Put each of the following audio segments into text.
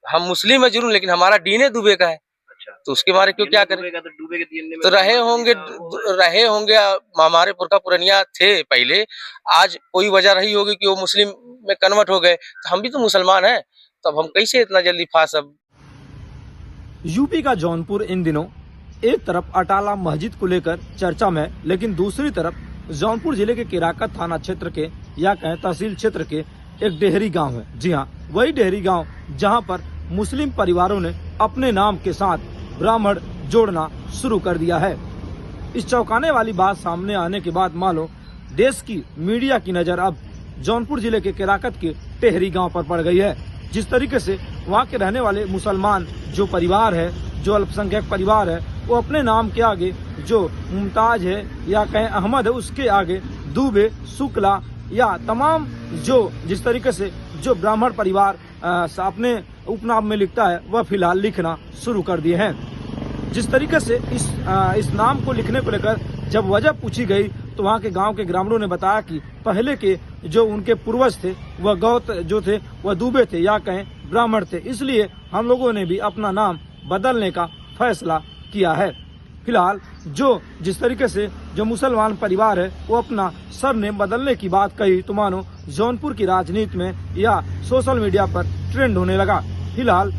हम मुस्लिम है जरूर, लेकिन हमारा डीएनए दुबे का है। अच्छा, तो उसके बारे क्यों क्या करें? तो डूबे के डीएनए में तो रहे होंगे, हमारे पुरखा पुरनिया थे पहले। आज कोई वजह रही होगी कि वो मुस्लिम में कन्वर्ट हो गए, तो हम भी तो मुसलमान हैं, तो अब हम कैसे इतना जल्दी फास अब। यूपी का जौनपुर इन दिनों एक तरफ अटाला मस्जिद को लेकर चर्चा में, लेकिन दूसरी तरफ जौनपुर जिले के केराकत थाना क्षेत्र के या कहें तहसील क्षेत्र के एक डेहरी गांव है। जी हां, वही डेहरी गांव जहां पर मुस्लिम परिवारों ने अपने नाम के साथ ब्राह्मण जोड़ना शुरू कर दिया है। इस चौंकाने वाली बात सामने आने के बाद मानो देश की मीडिया की नजर अब जौनपुर जिले के केराकत के टेहरी गांव पर पड़ गई है। जिस तरीके से वहां के रहने वाले मुसलमान जो परिवार है, जो अल्पसंख्यक परिवार है, वो अपने नाम के आगे जो मुमताज है या कहें अहमद है, उसके आगे दुबे, शुक्ला या तमाम जो जिस तरीके से जो ब्राह्मण परिवार अपने उपनाम में लिखता है, वह फिलहाल लिखना शुरू कर दिए हैं। जिस तरीके से इस नाम को लिखने को लेकर जब वजह पूछी गई तो वहां के गांव के ग्रामीणों ने बताया कि पहले के जो उनके पूर्वज थे वह गौत जो थे वह दुबे थे या कहें ब्राह्मण थे, इसलिए हम लोगों ने भी अपना नाम बदलने का फैसला किया है। फिलहाल जो जिस तरीके से जो मुसलमान परिवार है वो अपना सरनेम बदलने की बात कही तो मानो जौनपुर की राजनीति में या सोशल मीडिया पर ट्रेंड होने लगा। फिलहाल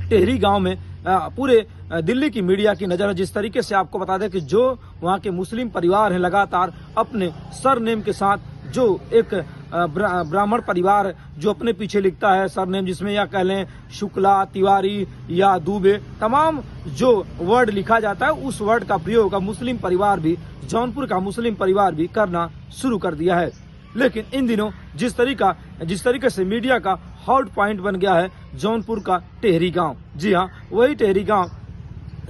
टेहरी गांव में पूरे दिल्ली की मीडिया की नजर है। जिस तरीके से आपको बता दें कि जो वहां के मुस्लिम परिवार हैं लगातार अपने सरनेम के साथ जो एक ब्राह्मण परिवार जो अपने पीछे लिखता है सरनेम, जिसमें या कह लें शुक्ला, तिवारी या दुबे, तमाम जो वर्ड लिखा जाता है उस वर्ड का प्रयोग अब मुस्लिम परिवार भी, जौनपुर का मुस्लिम परिवार भी करना शुरू कर दिया है। लेकिन इन दिनों जिस तरीके से मीडिया का हॉट पॉइंट बन गया है जौनपुर का टेहरी गांव। जी हां, वही टेहरी गांव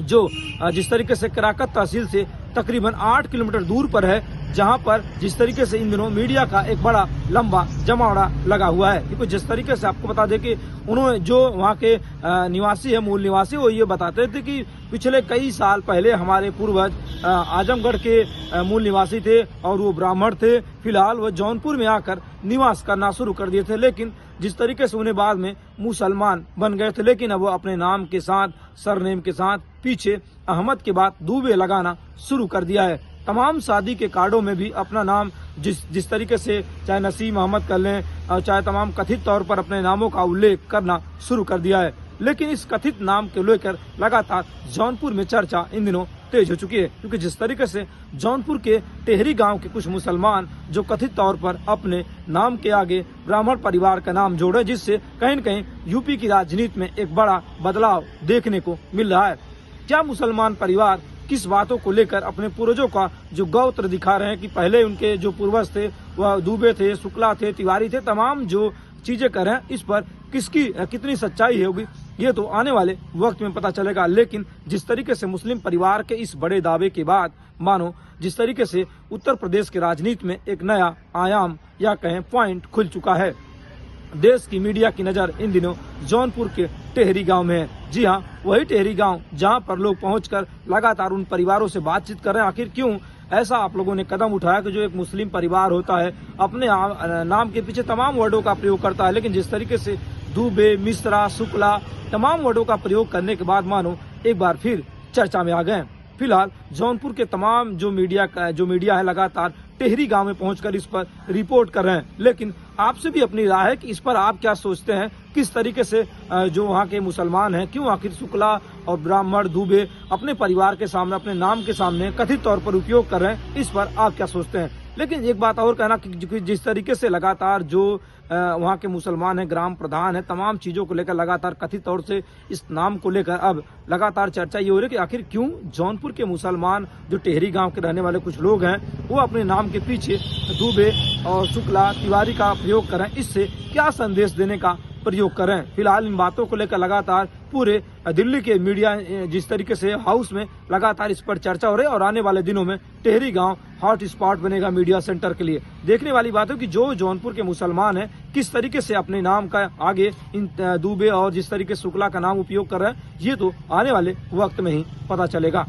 जो जिस तरीके से केराकत तहसील से तकरीबन 8 किलोमीटर दूर पर है, जहां पर जिस तरीके से इन दिनों मीडिया का एक बड़ा लंबा जमावड़ा लगा हुआ है। क्योंकि जिस तरीके से आपको बता दें कि उन्होंने जो वहां के निवासी है, मूल निवासी, वो ये बताते थे कि पिछले कई साल पहले हमारे पूर्वज आजमगढ़ के मूल निवासी थे और वो ब्राह्मण थे। फिलहाल वो जौनपुर में आकर निवास करना शुरू कर दिए थे, लेकिन जिस तरीके से उन्हें बाद में मुसलमान बन गए थे, लेकिन अब वो अपने नाम के साथ, सरनेम के साथ पीछे अहमद के बाद दुबे लगाना शुरू कर दिया है। तमाम शादी के कार्डों में भी अपना नाम जिस तरीके से चाहे नसीम अहमद कर लें और चाहे तमाम कथित तौर पर अपने नामों का उल्लेख करना शुरू कर दिया है। लेकिन इस कथित नाम के लेकर लगातार जौनपुर में चर्चा इन दिनों तेज हो चुकी है, क्योंकि जिस तरीके से जौनपुर के टेहरी गांव के कुछ मुसलमान जो कथित तौर पर अपने नाम के आगे ब्राह्मण परिवार का नाम जोड़े, जिससे कहीं न कहीं यूपी की राजनीति में एक बड़ा बदलाव देखने को मिल रहा है। क्या मुसलमान परिवार किस बातों को लेकर अपने पूर्वजों का जो गौत्र दिखा रहे हैं कि पहले उनके जो पूर्वज थे वह दुबे थे, शुक्ला थे, तिवारी थे, तमाम जो चीजें कर रहे हैं, इस पर किसकी कितनी सच्चाई होगी ये तो आने वाले वक्त में पता चलेगा। लेकिन जिस तरीके से मुस्लिम परिवार के इस बड़े दावे के बाद मानो जिस तरीके से उत्तर प्रदेश की राजनीति में एक नया आयाम या कहें पॉइंट खुल चुका है। देश की मीडिया की नजर इन दिनों जौनपुर के टेहरी गांव में है। जी हां, वही टेहरी गांव जहां पर लोग पहुंचकर लगातार उन परिवारों से बातचीत कर रहे हैं। आखिर क्यों ऐसा आप लोगों ने कदम उठाया कि जो एक मुस्लिम परिवार होता है अपने नाम के पीछे तमाम वर्डों का प्रयोग करता है, लेकिन जिस तरीके से दुबे, मिश्रा, शुक्ला तमाम वर्डों का प्रयोग करने के बाद मानो एक बार फिर चर्चा में आ गए। फिलहाल जौनपुर के तमाम जो मीडिया है लगातार टेहरी गांव में पहुंचकर इस पर रिपोर्ट कर रहे हैं। लेकिन आपसे भी अपनी राय है कि इस पर आप क्या सोचते हैं, किस तरीके से जो वहाँ के मुसलमान हैं, क्यों आखिर शुक्ला और ब्राह्मण, दुबे अपने परिवार के सामने, अपने नाम के सामने कथित तौर पर उपयोग कर रहे हैं, इस पर आप क्या सोचते हैं। लेकिन एक बात और कहना कि जिस तरीके से लगातार जो वहाँ के मुसलमान हैं, ग्राम प्रधान है, तमाम चीज़ों को लेकर लगातार कथित तौर से इस नाम को लेकर अब लगातार चर्चा ये हो रही है कि आखिर क्यों जौनपुर के मुसलमान जो टेहरी गांव के रहने वाले कुछ लोग हैं वो अपने नाम के पीछे दुबे और शुक्ला, तिवारी का प्रयोग करें, इससे क्या संदेश देने का प्रयोग करें। फिलहाल इन बातों को लेकर लगातार पूरे दिल्ली के मीडिया जिस तरीके से हाउस में लगातार इस पर चर्चा हो रही है और आने वाले दिनों में टेहरी गांव हॉट स्पॉट बनेगा मीडिया सेंटर के लिए। देखने वाली बात है कि जो जौनपुर के मुसलमान हैं किस तरीके से अपने नाम का आगे इन दुबे और जिस तरीके से शुक्ला का नाम उपयोग कर रहे हैं, ये तो आने वाले वक्त में ही पता चलेगा।